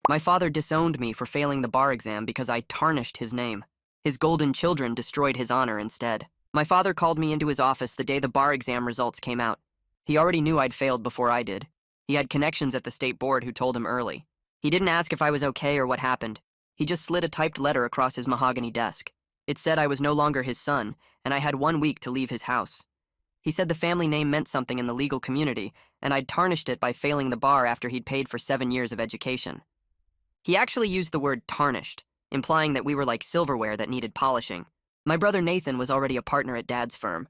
My father disowned me for failing the bar exam because I tarnished his name. His golden children destroyed his honor instead. My father called me into his office the day the bar exam results came out. He already knew I'd failed before I did. He had connections at the state board who told him early. He didn't ask if I was okay or what happened. He just slid a typed letter across his mahogany desk. It said I was no longer his son, and I had 1 week to leave his house. He said the family name meant something in the legal community, and I'd tarnished it by failing the bar after he'd paid for 7 years of education. He actually used the word tarnished, implying that we were like silverware that needed polishing. My brother Nathan was already a partner at Dad's firm.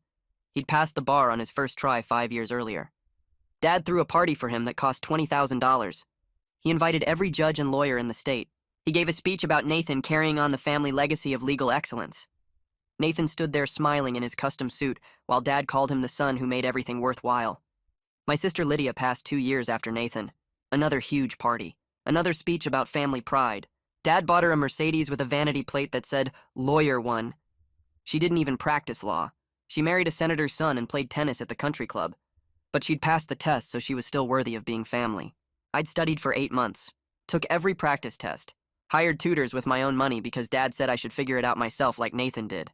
He'd passed the bar on his first try 5 years earlier. Dad threw a party for him that cost $20,000. He invited every judge and lawyer in the state. He gave a speech about Nathan carrying on the family legacy of legal excellence. Nathan stood there smiling in his custom suit while Dad called him the son who made everything worthwhile. My sister Lydia passed 2 years after Nathan. Another huge party. Another speech about family pride. Dad bought her a Mercedes with a vanity plate that said, "Lawyer One." She didn't even practice law. She married a senator's son and played tennis at the country club. But she'd passed the test, so she was still worthy of being family. I'd studied for 8 months. Took every practice test. Hired tutors with my own money because Dad said I should figure it out myself like Nathan did.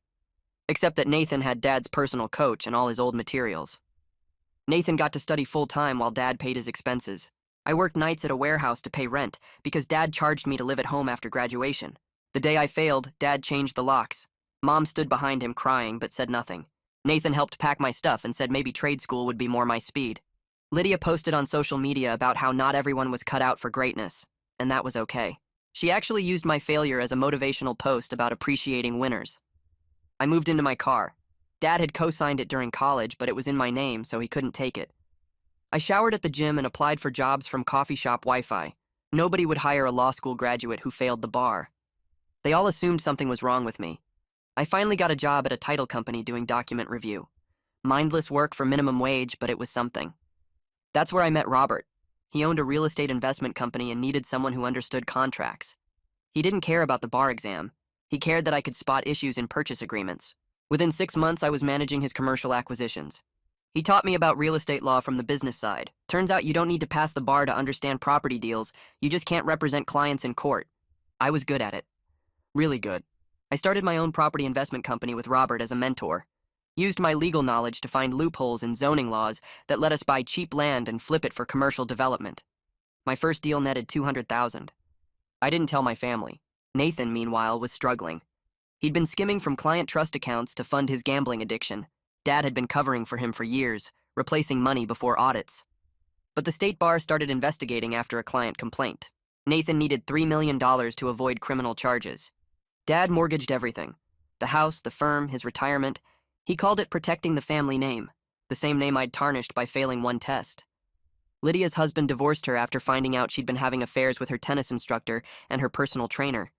Except that Nathan had Dad's personal coach and all his old materials. Nathan got to study full-time while Dad paid his expenses. I worked nights at a warehouse to pay rent because Dad charged me to live at home after graduation. The day I failed, Dad changed the locks. Mom stood behind him crying but said nothing. Nathan helped pack my stuff and said maybe trade school would be more my speed. Lydia posted on social media about how not everyone was cut out for greatness, and that was okay. She actually used my failure as a motivational post about appreciating winners. I moved into my car. Dad had co-signed it during college, but it was in my name, so he couldn't take it. I showered at the gym and applied for jobs from coffee shop Wi-Fi. Nobody would hire a law school graduate who failed the bar. They all assumed something was wrong with me. I finally got a job at a title company doing document review. Mindless work for minimum wage, but it was something. That's where I met Robert. He owned a real estate investment company and needed someone who understood contracts. He didn't care about the bar exam. He cared that I could spot issues in purchase agreements. Within 6 months, I was managing his commercial acquisitions. He taught me about real estate law from the business side. Turns out you don't need to pass the bar to understand property deals. You just can't represent clients in court. I was good at it. Really good. I started my own property investment company with Robert as a mentor. Used my legal knowledge to find loopholes in zoning laws that let us buy cheap land and flip it for commercial development. My first deal netted $200,000. I didn't tell my family. Nathan, meanwhile, was struggling. He'd been skimming from client trust accounts to fund his gambling addiction. Dad had been covering for him for years, replacing money before audits. But the state bar started investigating after a client complaint. Nathan needed $3 million to avoid criminal charges. Dad mortgaged everything. The house, the firm, his retirement. He called it protecting the family name, the same name I'd tarnished by failing one test. Lydia's husband divorced her after finding out she'd been having affairs with her tennis instructor and her personal trainer.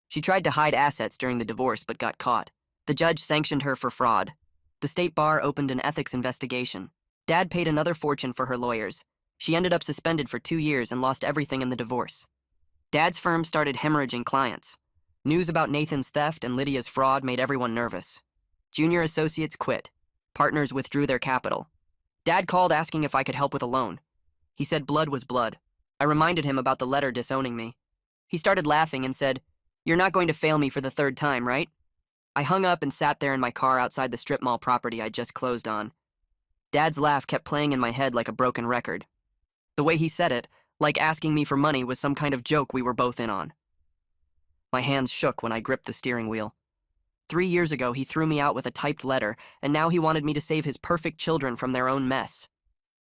She tried to hide assets during the divorce but got caught. The judge sanctioned her for fraud. The state bar opened an ethics investigation. Dad paid another fortune for her lawyers. She ended up suspended for 2 years and lost everything in the divorce. Dad's firm started hemorrhaging clients. News about Nathan's theft and Lydia's fraud made everyone nervous. Junior associates quit. Partners withdrew their capital. Dad called asking if I could help with a loan. He said blood was blood. I reminded him about the letter disowning me. He started laughing and said, "You're not going to fail me for the 3rd time, right?" I hung up and sat there in my car outside the strip mall property I'd just closed on. Dad's laugh kept playing in my head like a broken record. The way he said it, like asking me for money, was some kind of joke we were both in on. My hands shook when I gripped the steering wheel. 3 years ago, he threw me out with a typed letter, and now he wanted me to save his perfect children from their own mess.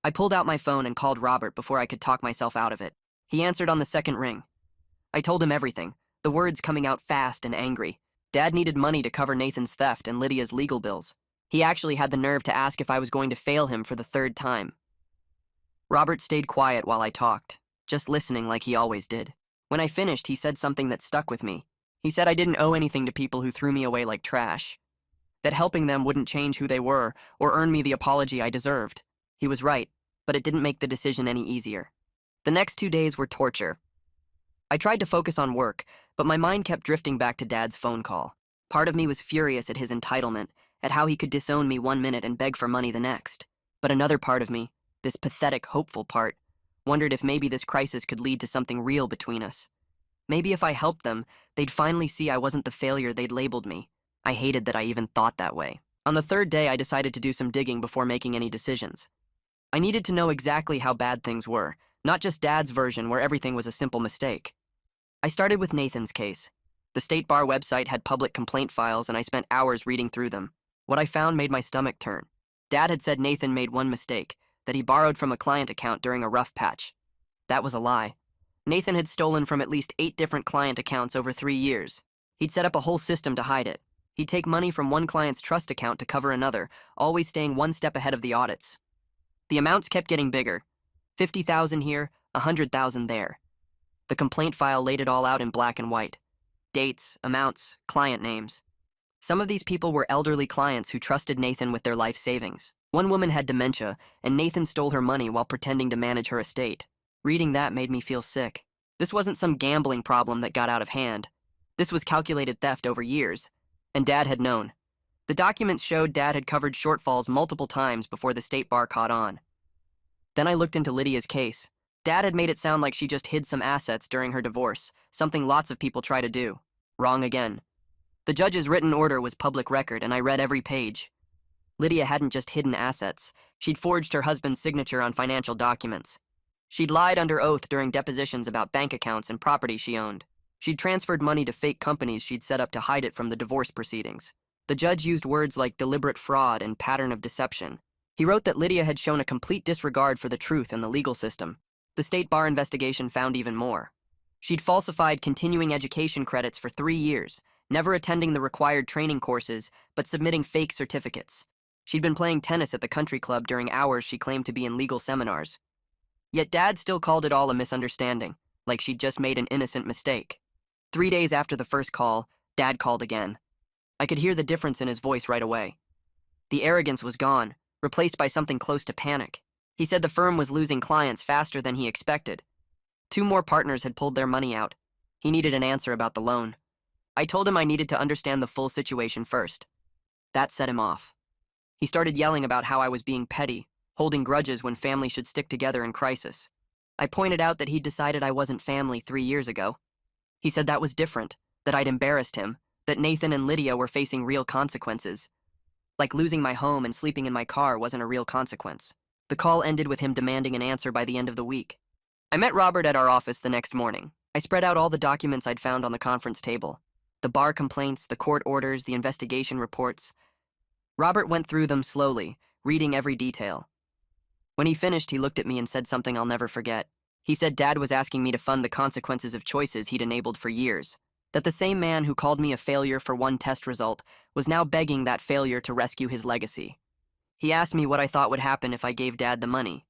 I pulled out my phone and called Robert before I could talk myself out of it. He answered on the 2nd ring. I told him everything, the words coming out fast and angry. Dad needed money to cover Nathan's theft and Lydia's legal bills. He actually had the nerve to ask if I was going to fail him for the 3rd time. Robert stayed quiet while I talked, just listening like he always did. When I finished, he said something that stuck with me. He said I didn't owe anything to people who threw me away like trash. That helping them wouldn't change who they were or earn me the apology I deserved. He was right, but it didn't make the decision any easier. The next 2 days were torture. I tried to focus on work, but my mind kept drifting back to Dad's phone call. Part of me was furious at his entitlement, at how he could disown me 1 minute and beg for money the next. But another part of me, this pathetic, hopeful part, wondered if maybe this crisis could lead to something real between us. Maybe if I helped them, they'd finally see I wasn't the failure they'd labeled me. I hated that I even thought that way. On the third day, I decided to do some digging before making any decisions. I needed to know exactly how bad things were, not just Dad's version where everything was a simple mistake. I started with Nathan's case. The State Bar website had public complaint files, and I spent hours reading through them. What I found made my stomach turn. Dad had said Nathan made one mistake, that he borrowed from a client account during a rough patch. That was a lie. Nathan had stolen from at least 8 different client accounts over 3 years. He'd set up a whole system to hide it. He'd take money from one client's trust account to cover another, always staying one step ahead of the audits. The amounts kept getting bigger. 50,000 here, 100,000 there. The complaint file laid it all out in black and white. Dates, amounts, client names. Some of these people were elderly clients who trusted Nathan with their life savings. One woman had dementia, and Nathan stole her money while pretending to manage her estate. Reading that made me feel sick. This wasn't some gambling problem that got out of hand. This was calculated theft over years, and Dad had known. The documents showed Dad had covered shortfalls multiple times before the State Bar caught on. Then I looked into Lydia's case. Dad had made it sound like she just hid some assets during her divorce, something lots of people try to do. Wrong again. The judge's written order was public record, and I read every page. Lydia hadn't just hidden assets. She'd forged her husband's signature on financial documents. She'd lied under oath during depositions about bank accounts and property she owned. She'd transferred money to fake companies she'd set up to hide it from the divorce proceedings. The judge used words like deliberate fraud and pattern of deception. He wrote that Lydia had shown a complete disregard for the truth and the legal system. The State Bar investigation found even more. She'd falsified continuing education credits for 3 years, never attending the required training courses, but submitting fake certificates. She'd been playing tennis at the country club during hours she claimed to be in legal seminars. Yet Dad still called it all a misunderstanding, like she'd just made an innocent mistake. 3 days after the first call, Dad called again. I could hear the difference in his voice right away. The arrogance was gone, replaced by something close to panic. He said the firm was losing clients faster than he expected. 2 more partners had pulled their money out. He needed an answer about the loan. I told him I needed to understand the full situation first. That set him off. He started yelling about how I was being petty, holding grudges when family should stick together in crisis. I pointed out that he'd decided I wasn't family 3 years ago. He said that was different, that I'd embarrassed him, that Nathan and Lydia were facing real consequences. Like losing my home and sleeping in my car wasn't a real consequence. The call ended with him demanding an answer by the end of the week. I met Robert at our office the next morning. I spread out all the documents I'd found on the conference table. The bar complaints, the court orders, the investigation reports. Robert went through them slowly, reading every detail. When he finished, he looked at me and said something I'll never forget. He said Dad was asking me to fund the consequences of choices he'd enabled for years. That the same man who called me a failure for one test result was now begging that failure to rescue his legacy. He asked me what I thought would happen if I gave Dad the money.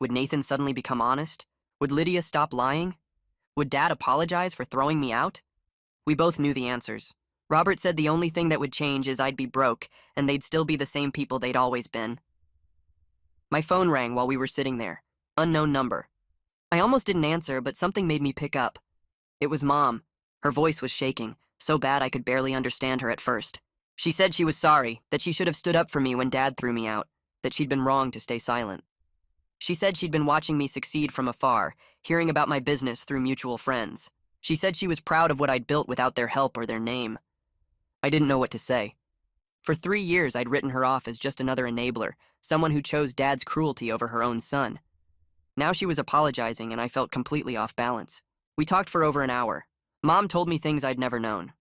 Would Nathan suddenly become honest? Would Lydia stop lying? Would Dad apologize for throwing me out? We both knew the answers. Robert said the only thing that would change is I'd be broke, and they'd still be the same people they'd always been. My phone rang while we were sitting there. Unknown number. I almost didn't answer, but something made me pick up. It was Mom. Her voice was shaking, so bad I could barely understand her at first. She said she was sorry, that she should have stood up for me when Dad threw me out, that she'd been wrong to stay silent. She said she'd been watching me succeed from afar, hearing about my business through mutual friends. She said she was proud of what I'd built without their help or their name. I didn't know what to say. For 3 years, I'd written her off as just another enabler, someone who chose Dad's cruelty over her own son. Now she was apologizing, and I felt completely off balance. We talked for over an hour. Mom told me things I'd never known.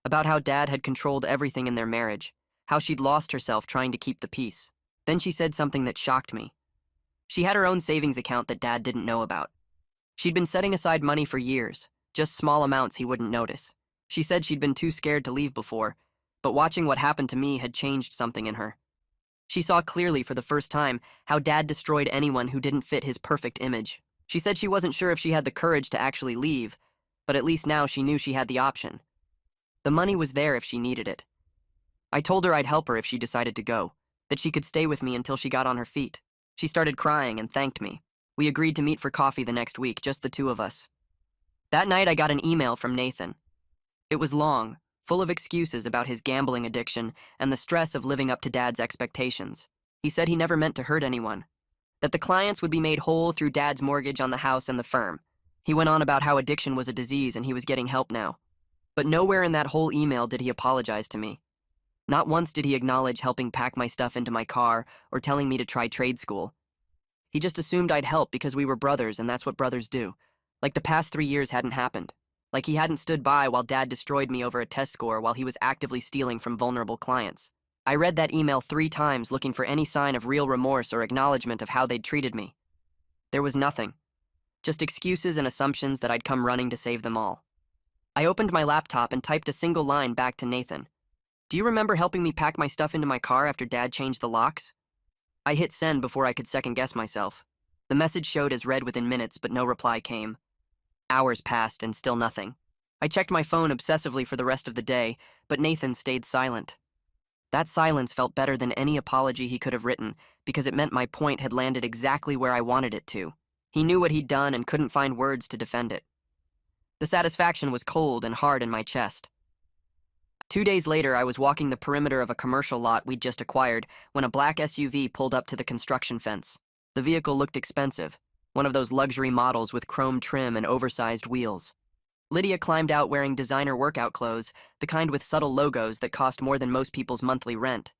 About how Dad had controlled everything in their marriage, how she'd lost herself trying to keep the peace. Then she said something that shocked me. She had her own savings account that Dad didn't know about. She'd been setting aside money for years, just small amounts he wouldn't notice. She said she'd been too scared to leave before, but watching what happened to me had changed something in her. She saw clearly for the first time how Dad destroyed anyone who didn't fit his perfect image. She said she wasn't sure if she had the courage to actually leave, but at least now she knew she had the option. The money was there if she needed it. I told her I'd help her if she decided to go, that she could stay with me until she got on her feet. She started crying and thanked me. We agreed to meet for coffee the next week, just the 2 of us. That night I got an email from Nathan. It was long, full of excuses about his gambling addiction and the stress of living up to Dad's expectations. He said he never meant to hurt anyone, that the clients would be made whole through Dad's mortgage on the house and the firm. He went on about how addiction was a disease and he was getting help now. But nowhere in that whole email did he apologize to me. Not once did he acknowledge helping pack my stuff into my car or telling me to try trade school. He just assumed I'd help because we were brothers and that's what brothers do. Like the past 3 years hadn't happened. Like he hadn't stood by while Dad destroyed me over a test score while he was actively stealing from vulnerable clients. I read that email 3 times looking for any sign of real remorse or acknowledgement of how they'd treated me. There was nothing. Just excuses and assumptions that I'd come running to save them all. I opened my laptop and typed a single line back to Nathan. "Do you remember helping me pack my stuff into my car after Dad changed the locks?" I hit send before I could second-guess myself. The message showed as read within minutes, but no reply came. Hours passed and still nothing. I checked my phone obsessively for the rest of the day, but Nathan stayed silent. That silence felt better than any apology he could have written because it meant my point had landed exactly where I wanted it to. He knew what he'd done and couldn't find words to defend it. The satisfaction was cold and hard in my chest. 2 days later, I was walking the perimeter of a commercial lot we'd just acquired when a black SUV pulled up to the construction fence. The vehicle looked expensive, one of those luxury models with chrome trim and oversized wheels. Lydia climbed out wearing designer workout clothes, the kind with subtle logos that cost more than most people's monthly rent.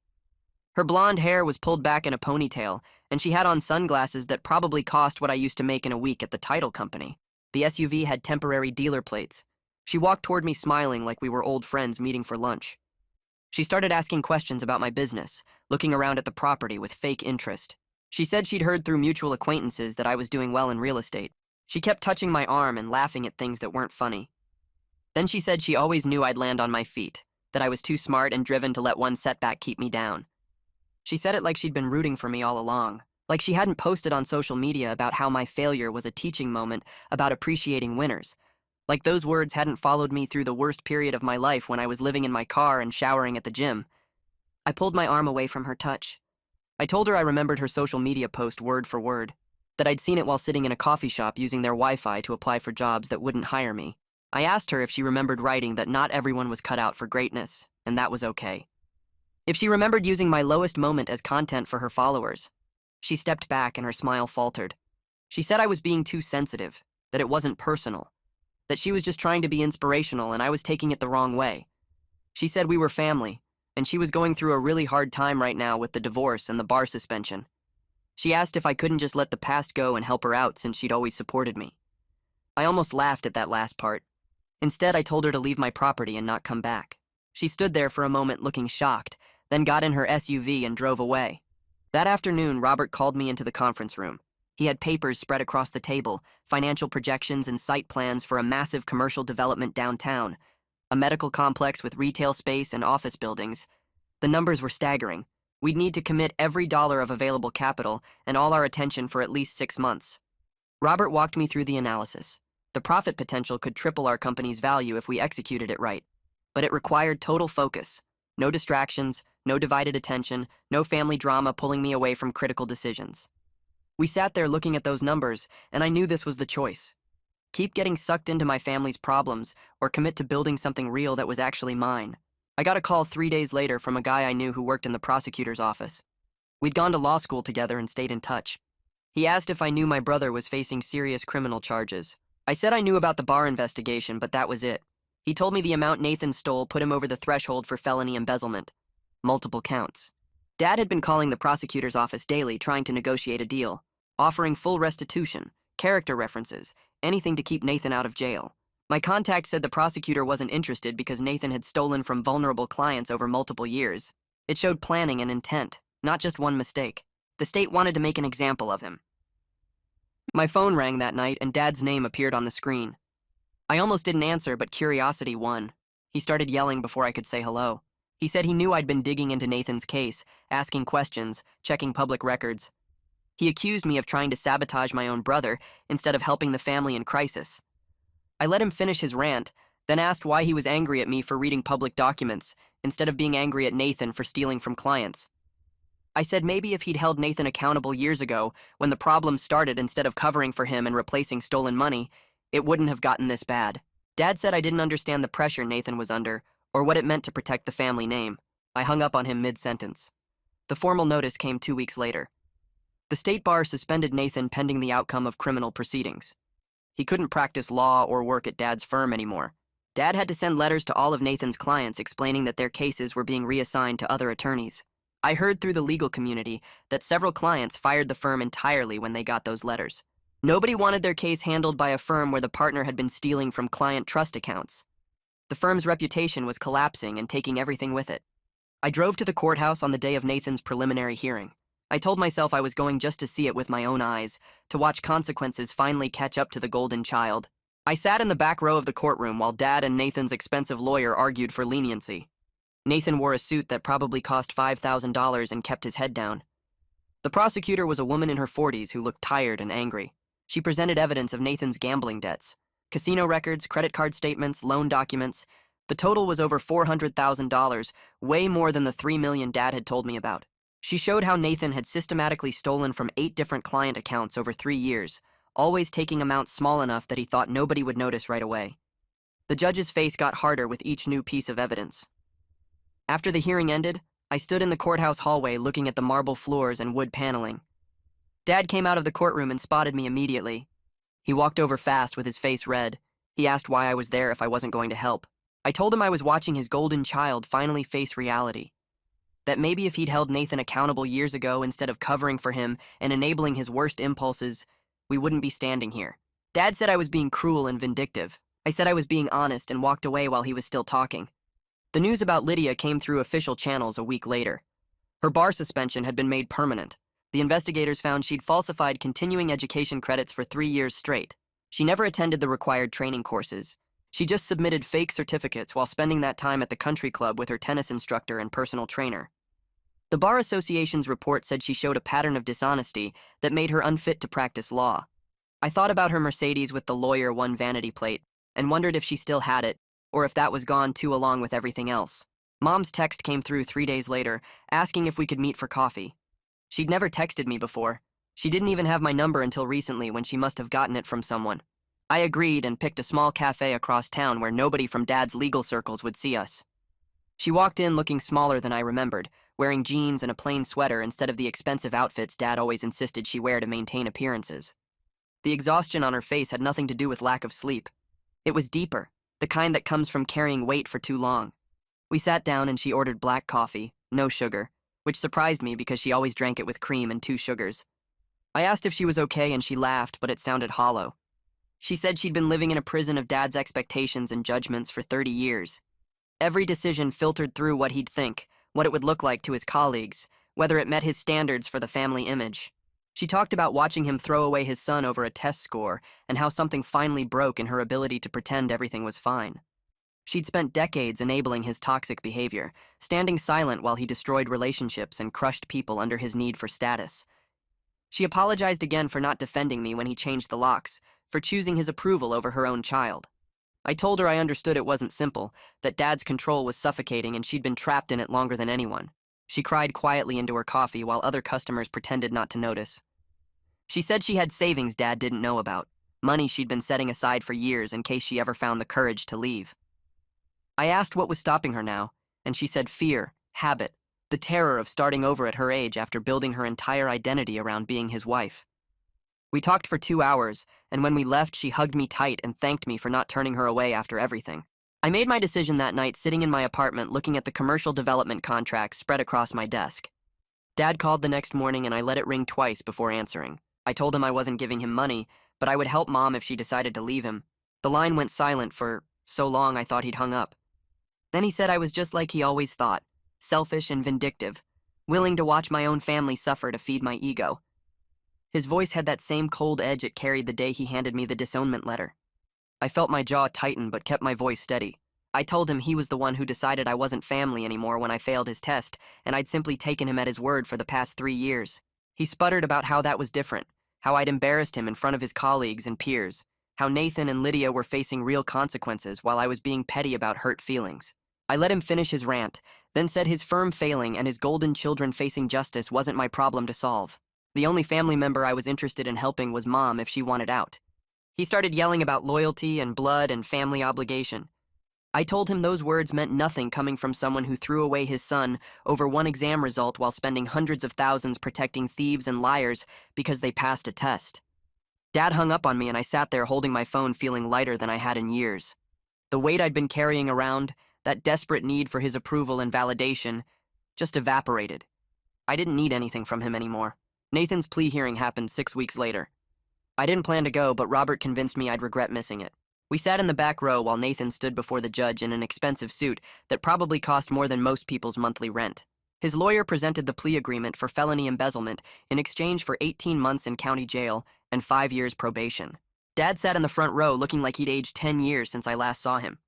Her blonde hair was pulled back in a ponytail, and she had on sunglasses that probably cost what I used to make in a week at the title company. The SUV had temporary dealer plates. She walked toward me smiling like we were old friends meeting for lunch. She started asking questions about my business, looking around at the property with fake interest. She said she'd heard through mutual acquaintances that I was doing well in real estate. She kept touching my arm and laughing at things that weren't funny. Then she said she always knew I'd land on my feet, that I was too smart and driven to let one setback keep me down. She said it like she'd been rooting for me all along, like she hadn't posted on social media about how my failure was a teaching moment about appreciating winners, like those words hadn't followed me through the worst period of my life when I was living in my car and showering at the gym. I pulled my arm away from her touch. I told her I remembered her social media post word for word, that I'd seen it while sitting in a coffee shop using their Wi-Fi to apply for jobs that wouldn't hire me. I asked her if she remembered writing that not everyone was cut out for greatness, and that was okay. If she remembered using my lowest moment as content for her followers. She stepped back and her smile faltered. She said I was being too sensitive, that it wasn't personal, that she was just trying to be inspirational and I was taking it the wrong way. She said we were family, and she was going through a really hard time right now with the divorce and the bar suspension. She asked if I couldn't just let the past go and help her out since she'd always supported me. I almost laughed at that last part. Instead, I told her to leave my property and not come back. She stood there for a moment looking shocked, then got in her SUV and drove away. That afternoon, Robert called me into the conference room. He had papers spread across the table, financial projections and site plans for a massive commercial development downtown, a medical complex with retail space and office buildings. The numbers were staggering. We'd need to commit every dollar of available capital and all our attention for at least 6 months. Robert walked me through the analysis. The profit potential could triple our company's value if we executed it right. But it required total focus. No distractions, no divided attention, no family drama pulling me away from critical decisions. We sat there looking at those numbers, and I knew this was the choice. Keep getting sucked into my family's problems, or commit to building something real that was actually mine. I got a call 3 days later from a guy I knew who worked in the prosecutor's office. We'd gone to law school together and stayed in touch. He asked if I knew my brother was facing serious criminal charges. I said I knew about the bar investigation, but that was it. He told me the amount Nathan stole put him over the threshold for felony embezzlement. Multiple counts. Dad had been calling the prosecutor's office daily trying to negotiate a deal, offering full restitution, character references, anything to keep Nathan out of jail. My contact said the prosecutor wasn't interested because Nathan had stolen from vulnerable clients over multiple years. It showed planning and intent, not just one mistake. The state wanted to make an example of him. My phone rang that night and Dad's name appeared on the screen. I almost didn't answer, but curiosity won. He started yelling before I could say hello. He said he knew I'd been digging into Nathan's case, asking questions, checking public records. He accused me of trying to sabotage my own brother instead of helping the family in crisis. I let him finish his rant, then asked why he was angry at me for reading public documents instead of being angry at Nathan for stealing from clients. I said maybe if he'd held Nathan accountable years ago, when the problem started, instead of covering for him and replacing stolen money, it wouldn't have gotten this bad. Dad said I didn't understand the pressure Nathan was under, or what it meant to protect the family name. I hung up on him mid-sentence. The formal notice came 2 weeks later. The state bar suspended Nathan pending the outcome of criminal proceedings. He couldn't practice law or work at Dad's firm anymore. Dad had to send letters to all of Nathan's clients explaining that their cases were being reassigned to other attorneys. I heard through the legal community that several clients fired the firm entirely when they got those letters. Nobody wanted their case handled by a firm where the partner had been stealing from client trust accounts. The firm's reputation was collapsing and taking everything with it. I drove to the courthouse on the day of Nathan's preliminary hearing. I told myself I was going just to see it with my own eyes, to watch consequences finally catch up to the golden child. I sat in the back row of the courtroom while Dad and Nathan's expensive lawyer argued for leniency. Nathan wore a suit that probably cost $5,000 and kept his head down. The prosecutor was a woman in her 40s who looked tired and angry. She presented evidence of Nathan's gambling debts. Casino records, credit card statements, loan documents. The total was over $400,000, way more than the $3 million Dad had told me about. She showed how Nathan had systematically stolen from 8 different client accounts over 3 years, always taking amounts small enough that he thought nobody would notice right away. The judge's face got harder with each new piece of evidence. After the hearing ended, I stood in the courthouse hallway looking at the marble floors and wood paneling. Dad came out of the courtroom and spotted me immediately. He walked over fast with his face red. He asked why I was there if I wasn't going to help. I told him I was watching his golden child finally face reality. That maybe if he'd held Nathan accountable years ago instead of covering for him and enabling his worst impulses, we wouldn't be standing here. Dad said I was being cruel and vindictive. I said I was being honest and walked away while he was still talking. The news about Lydia came through official channels a week later. Her bar suspension had been made permanent. The investigators found she'd falsified continuing education credits for 3 years straight. She never attended the required training courses. She just submitted fake certificates while spending that time at the country club with her tennis instructor and personal trainer. The Bar Association's report said she showed a pattern of dishonesty that made her unfit to practice law. I thought about her Mercedes with the lawyer one vanity plate and wondered if she still had it, or if that was gone too along with everything else. Mom's text came through 3 days later, asking if we could meet for coffee. She'd never texted me before. She didn't even have my number until recently when she must have gotten it from someone. I agreed and picked a small cafe across town where nobody from Dad's legal circles would see us. She walked in looking smaller than I remembered, wearing jeans and a plain sweater instead of the expensive outfits Dad always insisted she wear to maintain appearances. The exhaustion on her face had nothing to do with lack of sleep. It was deeper, the kind that comes from carrying weight for too long. We sat down and she ordered black coffee, no sugar, which surprised me because she always drank it with cream and 2 sugars. I asked if she was okay and she laughed, but it sounded hollow. She said she'd been living in a prison of Dad's expectations and judgments for 30 years. Every decision filtered through what he'd think, what it would look like to his colleagues, whether it met his standards for the family image. She talked about watching him throw away his son over a test score and how something finally broke in her ability to pretend everything was fine. She'd spent decades enabling his toxic behavior, standing silent while he destroyed relationships and crushed people under his need for status. She apologized again for not defending me when he changed the locks, for choosing his approval over her own child. I told her I understood it wasn't simple, that Dad's control was suffocating and she'd been trapped in it longer than anyone. She cried quietly into her coffee while other customers pretended not to notice. She said she had savings Dad didn't know about, money she'd been setting aside for years in case she ever found the courage to leave. I asked what was stopping her now, and she said fear, habit, the terror of starting over at her age after building her entire identity around being his wife. We talked for 2 hours, and when we left, she hugged me tight and thanked me for not turning her away after everything. I made my decision that night sitting in my apartment looking at the commercial development contracts spread across my desk. Dad called the next morning and I let it ring twice before answering. I told him I wasn't giving him money, but I would help Mom if she decided to leave him. The line went silent for so long I thought he'd hung up. Then he said I was just like he always thought, selfish and vindictive, willing to watch my own family suffer to feed my ego. His voice had that same cold edge it carried the day he handed me the disownment letter. I felt my jaw tighten but kept my voice steady. I told him he was the one who decided I wasn't family anymore when I failed his test, and I'd simply taken him at his word for the past 3 years. He sputtered about how that was different, how I'd embarrassed him in front of his colleagues and peers, how Nathan and Lydia were facing real consequences while I was being petty about hurt feelings. I let him finish his rant, then said his firm failing and his golden children facing justice wasn't my problem to solve. The only family member I was interested in helping was Mom if she wanted out. He started yelling about loyalty and blood and family obligation. I told him those words meant nothing coming from someone who threw away his son over one exam result while spending hundreds of thousands protecting thieves and liars because they passed a test. Dad hung up on me and I sat there holding my phone feeling lighter than I had in years. The weight I'd been carrying around, that desperate need for his approval and validation, just evaporated. I didn't need anything from him anymore. Nathan's plea hearing happened 6 weeks later. I didn't plan to go, but Robert convinced me I'd regret missing it. We sat in the back row while Nathan stood before the judge in an expensive suit that probably cost more than most people's monthly rent. His lawyer presented the plea agreement for felony embezzlement in exchange for 18 months in county jail and 5 years probation. Dad sat in the front row looking like he'd aged 10 years since I last saw him.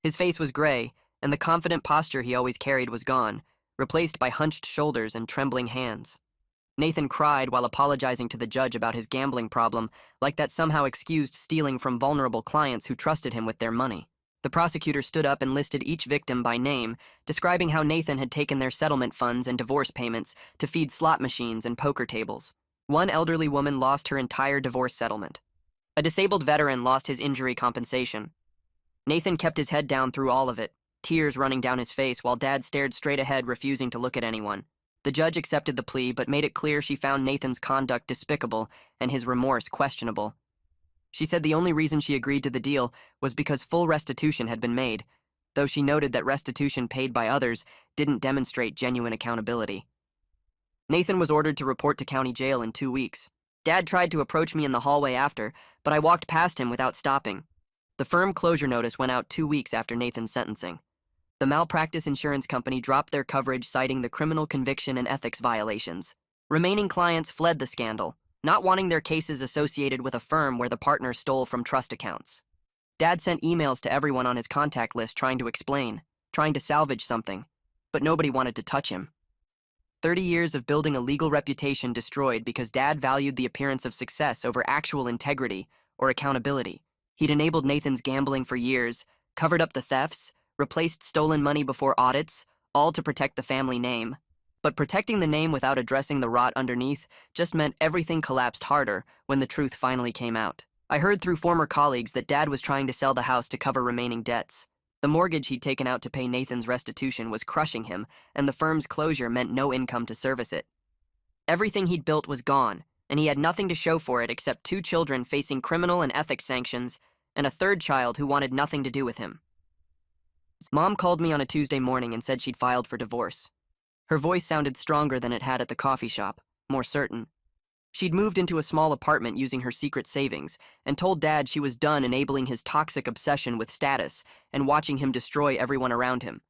His face was gray, and the confident posture he always carried was gone, replaced by hunched shoulders and trembling hands. Nathan cried while apologizing to the judge about his gambling problem, like that somehow excused stealing from vulnerable clients who trusted him with their money. The prosecutor stood up and listed each victim by name, describing how Nathan had taken their settlement funds and divorce payments to feed slot machines and poker tables. One elderly woman lost her entire divorce settlement. A disabled veteran lost his injury compensation. Nathan kept his head down through all of it, tears running down his face while Dad stared straight ahead, refusing to look at anyone. The judge accepted the plea, but made it clear she found Nathan's conduct despicable and his remorse questionable. She said the only reason she agreed to the deal was because full restitution had been made, though she noted that restitution paid by others didn't demonstrate genuine accountability. Nathan was ordered to report to county jail in 2 weeks. Dad tried to approach me in the hallway after, but I walked past him without stopping. The firm closure notice went out 2 weeks after Nathan's sentencing. The malpractice insurance company dropped their coverage, citing the criminal conviction and ethics violations. Remaining clients fled the scandal, not wanting their cases associated with a firm where the partners stole from trust accounts. Dad sent emails to everyone on his contact list trying to explain, trying to salvage something, but nobody wanted to touch him. 30 years of building a legal reputation destroyed because Dad valued the appearance of success over actual integrity or accountability. He'd enabled Nathan's gambling for years, covered up the thefts, replaced stolen money before audits, all to protect the family name. But protecting the name without addressing the rot underneath just meant everything collapsed harder when the truth finally came out. I heard through former colleagues that Dad was trying to sell the house to cover remaining debts. The mortgage he'd taken out to pay Nathan's restitution was crushing him, and the firm's closure meant no income to service it. Everything he'd built was gone, and he had nothing to show for it except 2 children facing criminal and ethics sanctions, and a 3rd child who wanted nothing to do with him. Mom called me on a Tuesday morning and said she'd filed for divorce. Her voice sounded stronger than it had at the coffee shop, more certain. She'd moved into a small apartment using her secret savings and told Dad she was done enabling his toxic obsession with status and watching him destroy everyone around him.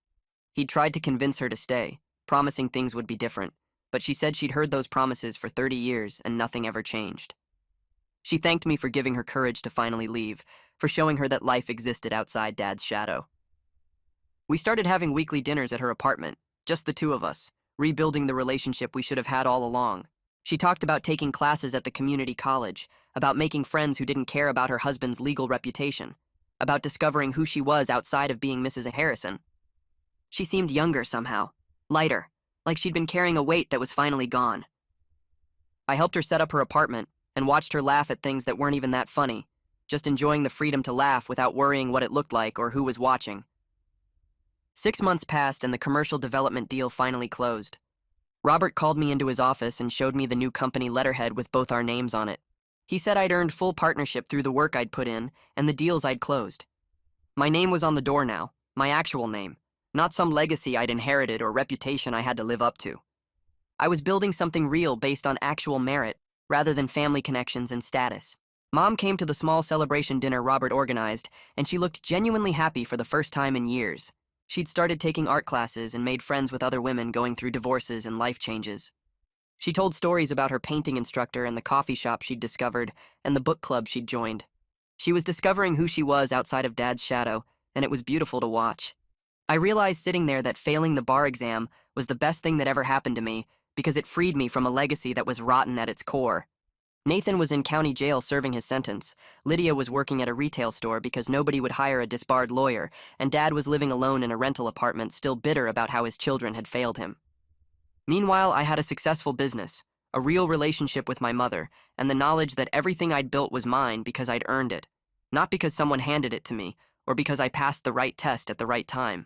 He'd tried to convince her to stay, promising things would be different, but she said she'd heard those promises for 30 years and nothing ever changed. She thanked me for giving her courage to finally leave, for showing her that life existed outside Dad's shadow. We started having weekly dinners at her apartment, just the 2 of us, rebuilding the relationship we should have had all along. She talked about taking classes at the community college, about making friends who didn't care about her husband's legal reputation, about discovering who she was outside of being Mrs. Harrison. She seemed younger somehow, lighter, like she'd been carrying a weight that was finally gone. I helped her set up her apartment and watched her laugh at things that weren't even that funny, just enjoying the freedom to laugh without worrying what it looked like or who was watching. 6 months passed and the commercial development deal finally closed. Robert called me into his office and showed me the new company letterhead with both our names on it. He said I'd earned full partnership through the work I'd put in and the deals I'd closed. My name was on the door now, my actual name, not some legacy I'd inherited or reputation I had to live up to. I was building something real based on actual merit rather than family connections and status. Mom came to the small celebration dinner Robert organized, and she looked genuinely happy for the first time in years. She'd started taking art classes and made friends with other women going through divorces and life changes. She told stories about her painting instructor and the coffee shop she'd discovered and the book club she'd joined. She was discovering who she was outside of Dad's shadow, and it was beautiful to watch. I realized sitting there that failing the bar exam was the best thing that ever happened to me because it freed me from a legacy that was rotten at its core. Nathan was in county jail serving his sentence. Lydia was working at a retail store because nobody would hire a disbarred lawyer, and Dad was living alone in a rental apartment, still bitter about how his children had failed him. Meanwhile, I had a successful business, a real relationship with my mother, and the knowledge that everything I'd built was mine because I'd earned it, not because someone handed it to me or because I passed the right test at the right time.